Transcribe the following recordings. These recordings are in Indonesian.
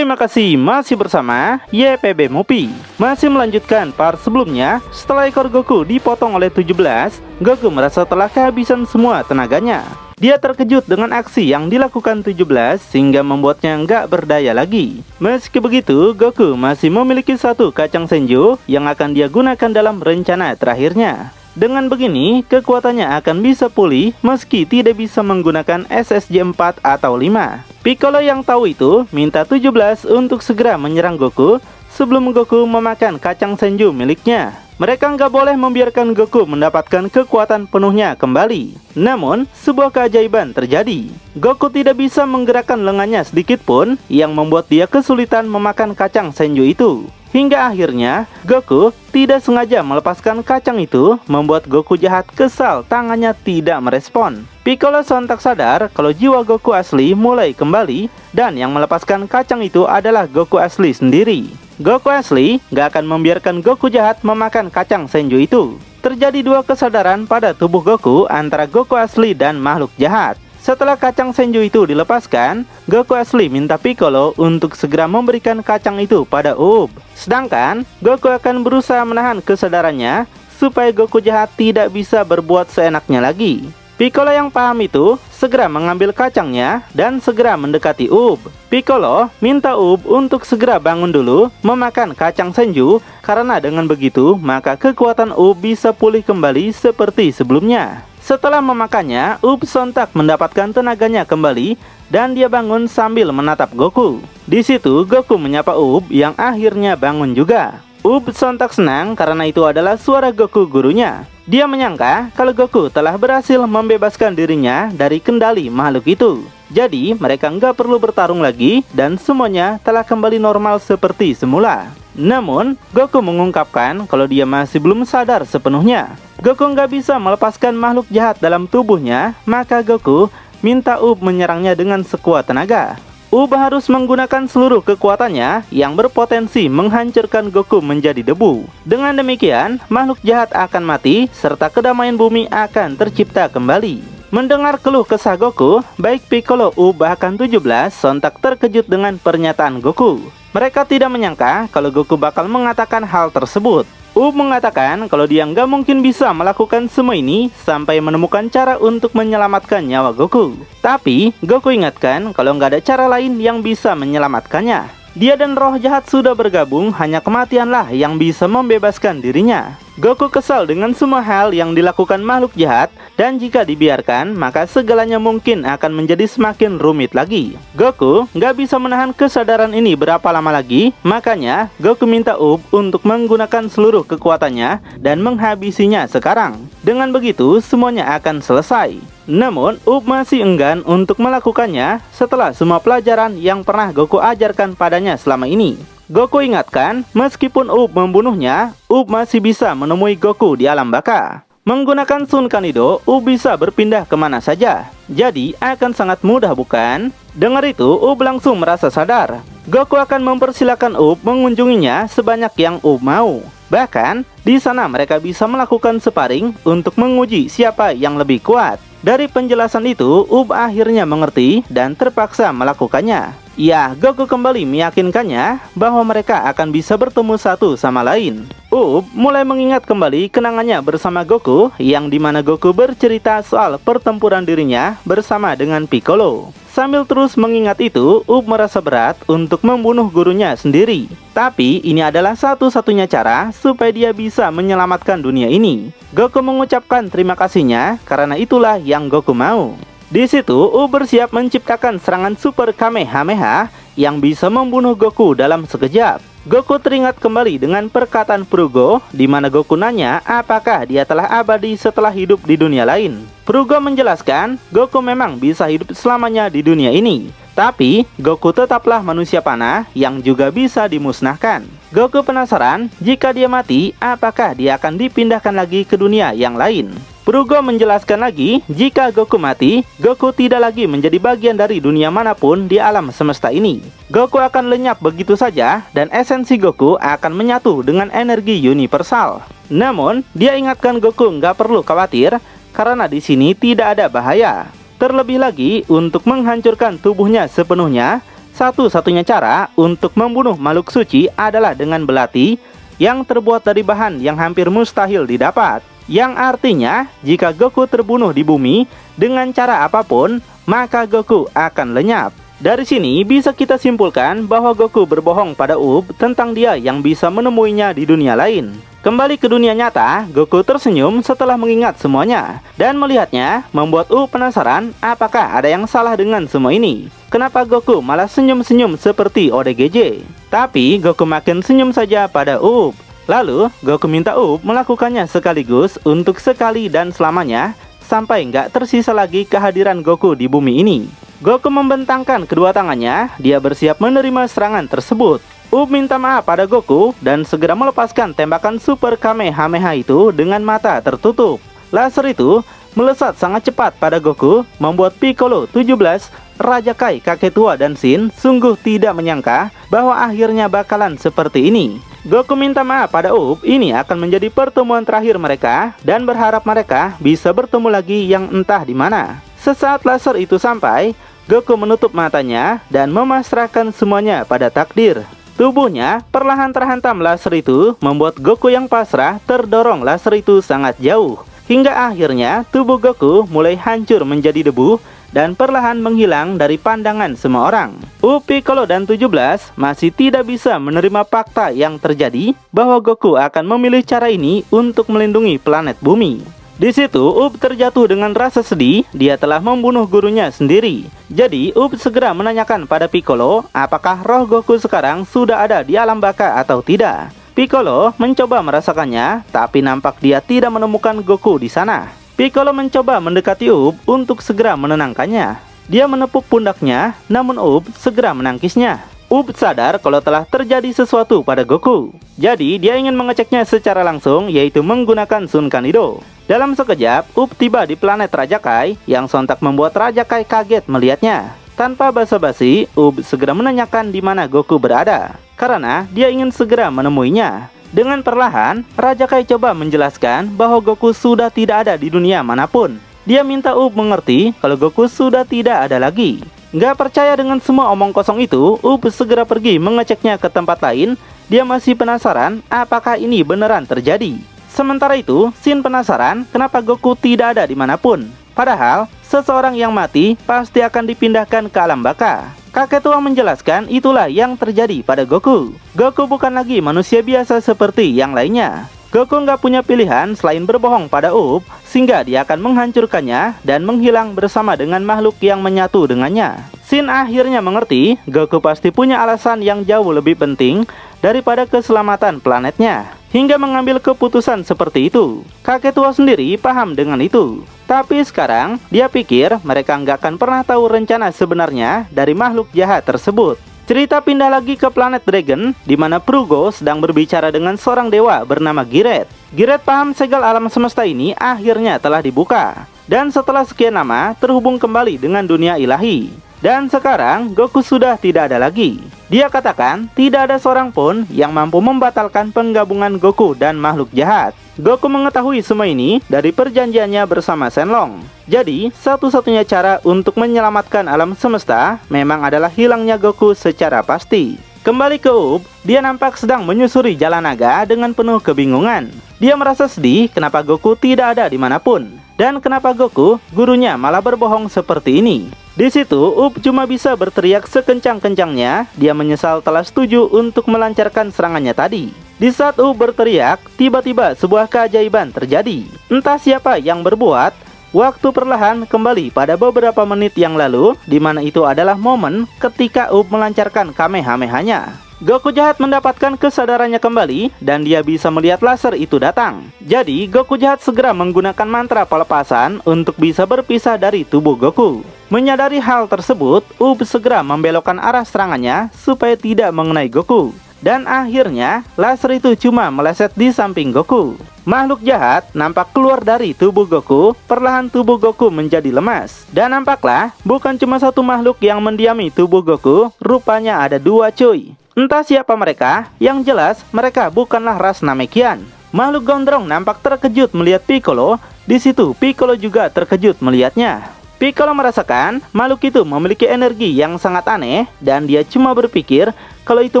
Terima kasih masih bersama YPB Movie. Masih melanjutkan part sebelumnya. Setelah ekor Goku dipotong oleh 17, Goku merasa telah kehabisan semua tenaganya. Dia terkejut dengan aksi yang dilakukan 17 sehingga membuatnya nggak berdaya lagi. Meski begitu, Goku masih memiliki satu kacang Senju yang akan dia gunakan dalam rencana terakhirnya. Dengan begini, kekuatannya akan bisa pulih meski tidak bisa menggunakan SSJ 4 atau 5. Piccolo yang tahu itu minta 17 untuk segera menyerang Goku sebelum Goku memakan kacang Senju miliknya. Mereka nggak boleh membiarkan Goku mendapatkan kekuatan penuhnya kembali. Namun, sebuah keajaiban terjadi. Goku tidak bisa menggerakkan lengannya sedikit pun yang membuat dia kesulitan memakan kacang Senju itu. Hingga akhirnya, Goku tidak sengaja melepaskan kacang itu, membuat Goku jahat kesal tangannya tidak merespon. Piccolo sontak sadar kalau jiwa Goku asli mulai kembali, dan yang melepaskan kacang itu adalah Goku asli sendiri. Goku asli gak akan membiarkan Goku jahat memakan kacang Senju itu. Terjadi dua kesadaran pada tubuh Goku antara Goku asli dan makhluk jahat. Setelah kacang Senju itu dilepaskan, Goku asli minta Piccolo untuk segera memberikan kacang itu pada Up. Sedangkan, Goku akan berusaha menahan kesadarannya supaya Goku jahat tidak bisa berbuat seenaknya lagi. Piccolo yang paham itu segera mengambil kacangnya dan segera mendekati Up. Piccolo minta Up untuk segera bangun dulu memakan kacang Senju karena dengan begitu maka kekuatan Up bisa pulih kembali seperti sebelumnya. Setelah memakannya, Up sontak mendapatkan tenaganya kembali dan dia bangun sambil menatap Goku. Di situ Goku menyapa Up yang akhirnya bangun juga. Up sontak senang karena itu adalah suara Goku gurunya. Dia menyangka kalau Goku telah berhasil membebaskan dirinya dari kendali makhluk itu. Jadi mereka nggak perlu bertarung lagi dan semuanya telah kembali normal seperti semula. Namun, Goku mengungkapkan kalau dia masih belum sadar sepenuhnya. Goku nggak bisa melepaskan makhluk jahat dalam tubuhnya, maka Goku minta Up menyerangnya dengan sekuat tenaga. Up harus menggunakan seluruh kekuatannya yang berpotensi menghancurkan Goku menjadi debu. Dengan demikian, makhluk jahat akan mati serta kedamaian bumi akan tercipta kembali. Mendengar keluh kesah Goku, baik Piccolo, Up bahkan 17 sontak terkejut dengan pernyataan Goku. Mereka tidak menyangka kalau Goku bakal mengatakan hal tersebut. Up mengatakan kalau dia nggak mungkin bisa melakukan semua ini sampai menemukan cara untuk menyelamatkan nyawa Goku. Tapi, Goku ingatkan kalau nggak ada cara lain yang bisa menyelamatkannya. Dia dan roh jahat sudah bergabung, hanya kematianlah yang bisa membebaskan dirinya. Goku kesal dengan semua hal yang dilakukan makhluk jahat, dan jika dibiarkan, maka segalanya mungkin akan menjadi semakin rumit lagi. Goku nggak bisa menahan kesadaran ini berapa lama lagi, makanya Goku minta Up untuk menggunakan seluruh kekuatannya dan menghabisinya sekarang. Dengan begitu, semuanya akan selesai. Namun, Up masih enggan untuk melakukannya setelah semua pelajaran yang pernah Goku ajarkan padanya selama ini. Goku ingatkan, meskipun Up membunuhnya, Up masih bisa menemui Goku di alam baka. Menggunakan Sun Kanido, Up bisa berpindah kemana saja. Jadi, akan sangat mudah bukan? Dengar itu, Up langsung merasa sadar. Goku akan mempersilahkan Up mengunjunginya sebanyak yang Up mau. Bahkan, di sana mereka bisa melakukan sparring untuk menguji siapa yang lebih kuat. Dari penjelasan itu, Up akhirnya mengerti dan terpaksa melakukannya. Ya, Goku kembali meyakinkannya bahwa mereka akan bisa bertemu satu sama lain. Up mulai mengingat kembali kenangannya bersama Goku, yang dimana Goku bercerita soal pertempuran dirinya bersama dengan Piccolo. Sambil terus mengingat itu, Up merasa berat untuk membunuh gurunya sendiri. Tapi ini adalah satu-satunya cara supaya dia bisa menyelamatkan dunia ini. Goku mengucapkan terima kasihnya karena itulah yang Goku mau. Di situ, Up bersiap menciptakan serangan Super Kamehameha yang bisa membunuh Goku dalam sekejap. Goku teringat kembali dengan perkataan Prugo, di mana Goku nanya apakah dia telah abadi setelah hidup di dunia lain. Prugo menjelaskan, Goku memang bisa hidup selamanya di dunia ini. Tapi, Goku tetaplah manusia panah yang juga bisa dimusnahkan. Goku penasaran, jika dia mati, apakah dia akan dipindahkan lagi ke dunia yang lain? Prugo menjelaskan lagi, jika Goku mati, Goku tidak lagi menjadi bagian dari dunia manapun di alam semesta ini. Goku akan lenyap begitu saja, dan esensi Goku akan menyatu dengan energi universal. Namun, dia ingatkan Goku nggak perlu khawatir, karena di sini tidak ada bahaya. Terlebih lagi, untuk menghancurkan tubuhnya sepenuhnya, Satu-satunya cara untuk membunuh makhluk suci adalah dengan belati yang terbuat dari bahan yang hampir mustahil didapat. Yang artinya, jika Goku terbunuh di bumi dengan cara apapun, maka Goku akan lenyap. Dari sini bisa kita simpulkan bahwa Goku berbohong pada Up tentang dia yang bisa menemuinya di dunia lain. Kembali ke dunia nyata, Goku tersenyum setelah mengingat semuanya. Dan melihatnya, membuat Up penasaran apakah ada yang salah dengan semua ini. Kenapa Goku malah senyum-senyum seperti ODGJ? Tapi Goku makin senyum saja pada Up. Lalu, Goku minta Up melakukannya sekaligus untuk sekali dan selamanya, sampai nggak tersisa lagi kehadiran Goku di bumi ini. Goku membentangkan kedua tangannya, dia bersiap menerima serangan tersebut. Up minta maaf pada Goku dan segera melepaskan tembakan Super Kamehameha itu dengan mata tertutup. Laser itu melesat sangat cepat pada Goku, membuat Piccolo 17, Raja Kai, kakek tua dan Shin sungguh tidak menyangka bahwa akhirnya bakalan seperti ini. Goku minta maaf pada Up, ini akan menjadi pertemuan terakhir mereka dan berharap mereka bisa bertemu lagi yang entah di mana. Sesaat laser itu sampai, Goku menutup matanya dan memasrahkan semuanya pada takdir. Tubuhnya perlahan terhantam laser itu, membuat Goku yang pasrah terdorong laser itu sangat jauh. Hingga akhirnya tubuh Goku mulai hancur menjadi debu dan perlahan menghilang dari pandangan semua orang. Up, Piccolo dan 17 masih tidak bisa menerima fakta yang terjadi bahwa Goku akan memilih cara ini untuk melindungi planet bumi. Di situ Up terjatuh dengan rasa sedih, dia telah membunuh gurunya sendiri. Jadi Up segera menanyakan pada Piccolo apakah roh Goku sekarang sudah ada di alam baka atau tidak. Piccolo mencoba merasakannya, tapi nampak dia tidak menemukan Goku di sana. Piccolo mencoba mendekati Up untuk segera menenangkannya. Dia menepuk pundaknya, namun Up segera menangkisnya. Up sadar kalau telah terjadi sesuatu pada Goku. Jadi dia ingin mengeceknya secara langsung, yaitu menggunakan Sun Kanido. Dalam sekejap, Up tiba di planet Raja Kai yang sontak membuat Raja Kai kaget melihatnya. Tanpa basa-basi, Up segera menanyakan di mana Goku berada, karena dia ingin segera menemuinya. Dengan perlahan, Raja Kai coba menjelaskan bahwa Goku sudah tidak ada di dunia manapun. Dia minta Up mengerti kalau Goku sudah tidak ada lagi. Nggak percaya dengan semua omong kosong itu, Up segera pergi mengeceknya ke tempat lain. Dia masih penasaran apakah ini beneran terjadi. Sementara itu, Shin penasaran kenapa Goku tidak ada dimanapun. Padahal, seseorang yang mati pasti akan dipindahkan ke alam baka. Kakek tua menjelaskan itulah yang terjadi pada Goku. Goku bukan lagi manusia biasa seperti yang lainnya. Goku nggak punya pilihan selain berbohong pada Up, sehingga dia akan menghancurkannya dan menghilang bersama dengan makhluk yang menyatu dengannya. Shin akhirnya mengerti, Goku pasti punya alasan yang jauh lebih penting daripada keselamatan planetnya, hingga mengambil keputusan seperti itu. Kakek tua sendiri paham dengan itu. Tapi sekarang, dia pikir mereka nggak akan pernah tahu rencana sebenarnya dari makhluk jahat tersebut. Cerita pindah lagi ke planet Dragon, di mana Prugo sedang berbicara dengan seorang dewa bernama Giret. Giret paham segel alam semesta ini akhirnya telah dibuka, dan setelah sekian lama terhubung kembali dengan dunia ilahi. Dan sekarang Goku sudah tidak ada lagi. Dia katakan tidak ada seorang pun yang mampu membatalkan penggabungan Goku dan makhluk jahat. Goku mengetahui semua ini dari perjanjiannya bersama Shenlong. Jadi, satu-satunya cara untuk menyelamatkan alam semesta memang adalah hilangnya Goku secara pasti. Kembali ke Up, dia nampak sedang menyusuri jalan naga dengan penuh kebingungan. Dia merasa sedih kenapa Goku tidak ada dimanapun. Dan kenapa Goku, gurunya malah berbohong seperti ini. Di situ, Up cuma bisa berteriak sekencang-kencangnya. Dia menyesal telah setuju untuk melancarkan serangannya tadi. Di saat Up berteriak, tiba-tiba sebuah keajaiban terjadi. Entah siapa yang berbuat, waktu perlahan kembali pada beberapa menit yang lalu, di mana itu adalah momen ketika Up melancarkan Kamehamehanya. Goku jahat mendapatkan kesadarannya kembali dan dia bisa melihat laser itu datang. Jadi Goku jahat segera menggunakan mantra pelepasan untuk bisa berpisah dari tubuh Goku. Menyadari hal tersebut, Up segera membelokkan arah serangannya supaya tidak mengenai Goku. Dan akhirnya laser itu cuma meleset di samping Goku. Makhluk jahat nampak keluar dari tubuh Goku. Perlahan tubuh Goku menjadi lemas. Dan nampaklah bukan cuma satu makhluk yang mendiami tubuh Goku, rupanya ada dua cuy. Entah siapa mereka, yang jelas mereka bukanlah ras Namekian. Makhluk gondrong nampak terkejut melihat Piccolo. Di situ Piccolo juga terkejut melihatnya. Piccolo merasakan makhluk itu memiliki energi yang sangat aneh dan dia cuma berpikir kalau itu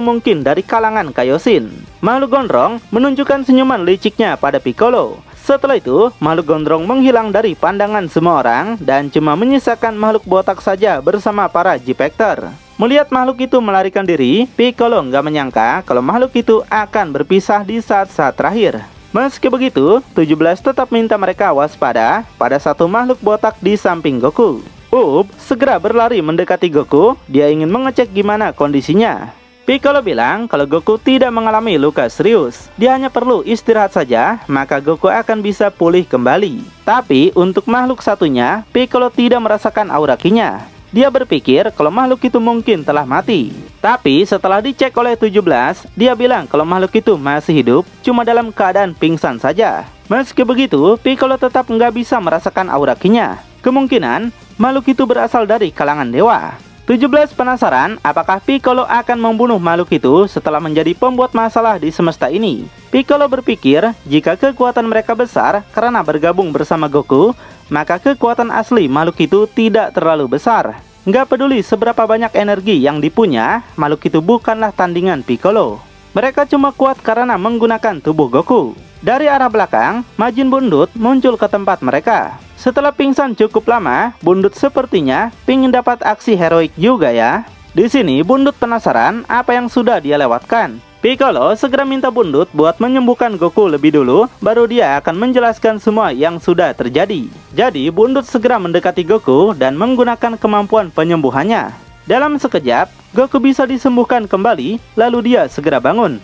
mungkin dari kalangan Kaioshin. Makhluk gondrong menunjukkan senyuman liciknya pada Piccolo. Setelah itu, makhluk gondrong menghilang dari pandangan semua orang dan cuma menyisakan makhluk botak saja bersama para G-Factor. Melihat makhluk itu melarikan diri, Piccolo nggak menyangka kalau makhluk itu akan berpisah di saat-saat terakhir. Meski begitu, 17 tetap minta mereka waspada pada satu makhluk botak di samping Goku. Up segera berlari mendekati Goku, dia ingin mengecek gimana kondisinya. Piccolo bilang kalau Goku tidak mengalami luka serius, dia hanya perlu istirahat saja, maka Goku akan bisa pulih kembali. Tapi untuk makhluk satunya, Piccolo tidak merasakan aura Ki-nya. Dia berpikir kalau makhluk itu mungkin telah mati. Tapi setelah dicek oleh 17, dia bilang kalau makhluk itu masih hidup, cuma dalam keadaan pingsan saja. Meski begitu, Piccolo tetap nggak bisa merasakan aura Ki-nya. Kemungkinan makhluk itu berasal dari kalangan dewa. 17 penasaran apakah Piccolo akan membunuh makhluk itu setelah menjadi pembuat masalah di semesta ini. Piccolo berpikir jika kekuatan mereka besar karena bergabung bersama Goku, maka kekuatan asli makhluk itu tidak terlalu besar. Nggak peduli seberapa banyak energi yang dipunya, makhluk itu bukanlah tandingan Piccolo. Mereka cuma kuat karena menggunakan tubuh Goku. Dari arah belakang, Majin Bundut muncul ke tempat mereka. Setelah pingsan cukup lama, Bundut sepertinya pingin dapat aksi heroik juga ya. Di sini Bundut penasaran apa yang sudah dia lewatkan. Piccolo segera minta Bundut buat menyembuhkan Goku lebih dulu, baru dia akan menjelaskan semua yang sudah terjadi. Jadi Bundut segera mendekati Goku dan menggunakan kemampuan penyembuhannya. Dalam sekejap, Goku bisa disembuhkan kembali, lalu dia segera bangun.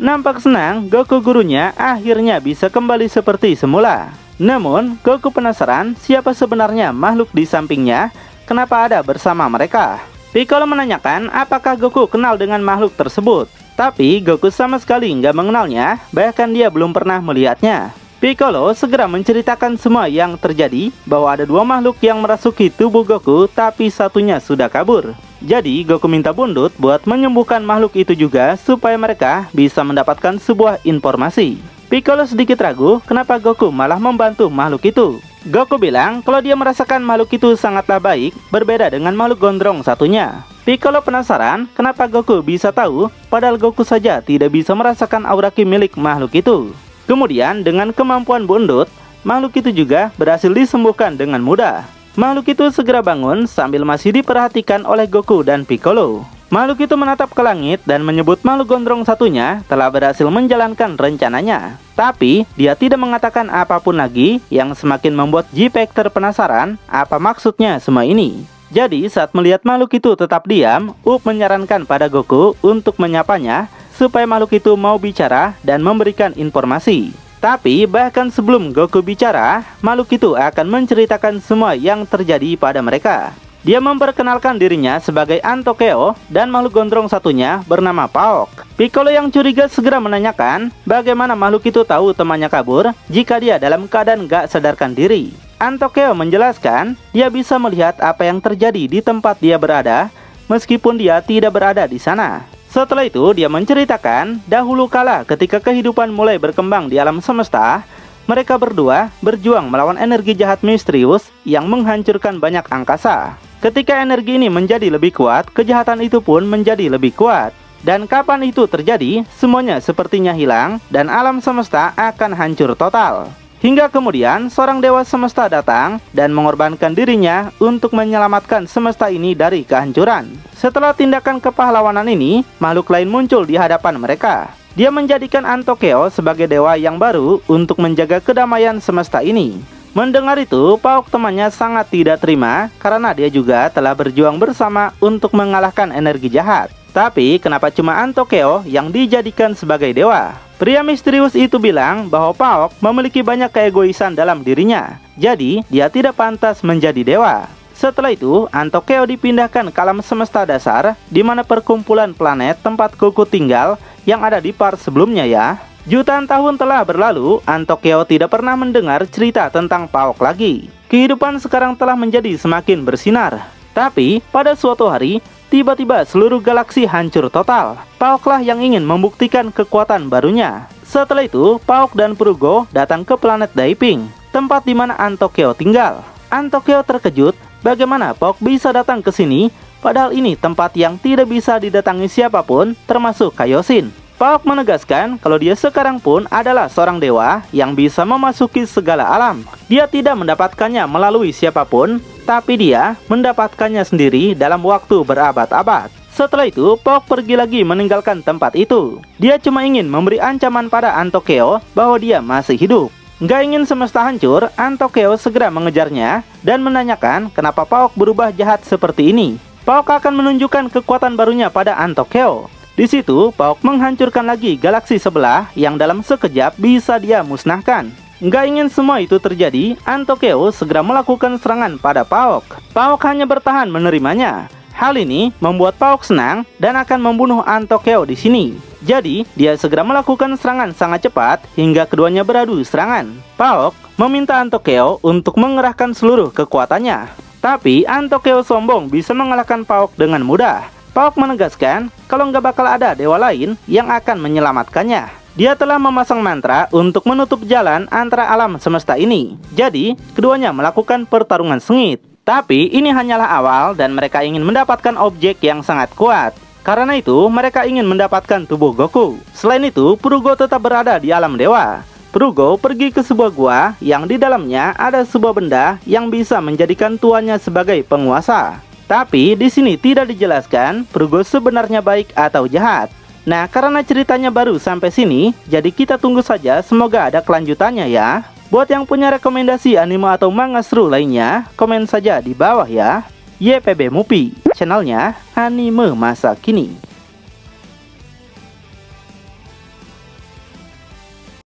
Nampak senang Goku gurunya akhirnya bisa kembali seperti semula. Namun, Goku penasaran siapa sebenarnya makhluk di sampingnya, kenapa ada bersama mereka. Piccolo menanyakan apakah Goku kenal dengan makhluk tersebut. Tapi Goku sama sekali nggak mengenalnya, bahkan dia belum pernah melihatnya. Piccolo segera menceritakan semua yang terjadi, bahwa ada dua makhluk yang merasuki tubuh Goku, tapi satunya sudah kabur. Jadi Goku minta Bundut buat menyembuhkan makhluk itu juga, supaya mereka bisa mendapatkan sebuah informasi. Piccolo sedikit ragu kenapa Goku malah membantu makhluk itu. Goku bilang kalau dia merasakan makhluk itu sangatlah baik, berbeda dengan makhluk gondrong satunya. Piccolo penasaran kenapa Goku bisa tahu, padahal Goku saja tidak bisa merasakan aura Ki milik makhluk itu. Kemudian dengan kemampuan Bundut, makhluk itu juga berhasil disembuhkan dengan mudah. Makhluk itu segera bangun sambil masih diperhatikan oleh Goku dan Piccolo. Makhluk itu menatap ke langit dan menyebut makhluk gondrong satunya telah berhasil menjalankan rencananya. Tapi dia tidak mengatakan apapun lagi, yang semakin membuat G-Factor penasaran apa maksudnya semua ini. Jadi saat melihat makhluk itu tetap diam, Up menyarankan pada Goku untuk menyapanya supaya makhluk itu mau bicara dan memberikan informasi. Tapi bahkan sebelum Goku bicara, makhluk itu akan menceritakan semua yang terjadi pada mereka. Dia memperkenalkan dirinya sebagai Antokeo dan makhluk gondrong satunya bernama Paok. Piccolo yang curiga segera menanyakan bagaimana makhluk itu tahu temannya kabur jika dia dalam keadaan gak sadarkan diri. Antokeo menjelaskan dia bisa melihat apa yang terjadi di tempat dia berada meskipun dia tidak berada di sana. Setelah itu dia menceritakan dahulu kala ketika kehidupan mulai berkembang di alam semesta, mereka berdua berjuang melawan energi jahat misterius yang menghancurkan banyak angkasa. Ketika energi ini menjadi lebih kuat, kejahatan itu pun menjadi lebih kuat. Dan kapan itu terjadi, semuanya sepertinya hilang dan alam semesta akan hancur total. Hingga kemudian seorang dewa semesta datang dan mengorbankan dirinya untuk menyelamatkan semesta ini dari kehancuran. Setelah tindakan kepahlawanan ini, makhluk lain muncul di hadapan mereka. Dia menjadikan Antokeo sebagai dewa yang baru untuk menjaga kedamaian semesta ini. Mendengar itu, Paok temannya sangat tidak terima karena dia juga telah berjuang bersama untuk mengalahkan energi jahat. Tapi kenapa cuma Antokeo yang dijadikan sebagai dewa? Pria misterius itu bilang bahwa Paok memiliki banyak keegoisan dalam dirinya. Jadi dia tidak pantas menjadi dewa. Setelah itu, Antokeo dipindahkan ke alam semesta dasar, di mana perkumpulan planet tempat Goku tinggal yang ada di part sebelumnya ya. Jutaan tahun telah berlalu, Antokeo tidak pernah mendengar cerita tentang Paok lagi. Kehidupan sekarang telah menjadi semakin bersinar. Tapi, pada suatu hari, tiba-tiba seluruh galaksi hancur total. Paoklah yang ingin membuktikan kekuatan barunya. Setelah itu, Paok dan Purugo datang ke planet Daiping, tempat di mana Antokeo tinggal. Antokyo terkejut bagaimana Pauk bisa datang ke sini, padahal ini tempat yang tidak bisa didatangi siapapun, termasuk Kaioshin. Pauk menegaskan kalau dia sekarang pun adalah seorang dewa yang bisa memasuki segala alam. Dia tidak mendapatkannya melalui siapapun, tapi dia mendapatkannya sendiri dalam waktu berabad-abad. Setelah itu, Pauk pergi lagi meninggalkan tempat itu. Dia cuma ingin memberi ancaman pada Antokyo bahwa dia masih hidup. Nggak ingin semesta hancur, Antokyo segera mengejarnya dan menanyakan kenapa Pauk berubah jahat seperti ini. Pauk akan menunjukkan kekuatan barunya pada Antokyo. Di situ, Pauk menghancurkan lagi galaksi sebelah yang dalam sekejap bisa dia musnahkan. Nggak ingin semua itu terjadi, Antokyo segera melakukan serangan pada Pauk. Pauk hanya bertahan menerimanya. Hal ini membuat Pauk senang dan akan membunuh Antokyo di sini. Jadi, dia segera melakukan serangan sangat cepat hingga keduanya beradu serangan. Pauk meminta Antokyo untuk mengerahkan seluruh kekuatannya. Tapi, Antokyo sombong bisa mengalahkan Pauk dengan mudah. Pauk menegaskan kalau nggak bakal ada dewa lain yang akan menyelamatkannya. Dia telah memasang mantra untuk menutup jalan antara alam semesta ini. Jadi, keduanya melakukan pertarungan sengit. Tapi, ini hanyalah awal dan mereka ingin mendapatkan objek yang sangat kuat. Karena itu, mereka ingin mendapatkan tubuh Goku. Selain itu, Purugo tetap berada di alam dewa. Purugo pergi ke sebuah gua yang di dalamnya ada sebuah benda yang bisa menjadikan tuannya sebagai penguasa. Tapi di sini tidak dijelaskan Purugo sebenarnya baik atau jahat. Nah, karena ceritanya baru sampai sini, jadi kita tunggu saja, semoga ada kelanjutannya ya. Buat yang punya rekomendasi anime atau manga seru lainnya, komen saja di bawah ya. YPB Movie, channelnya anime masa kini.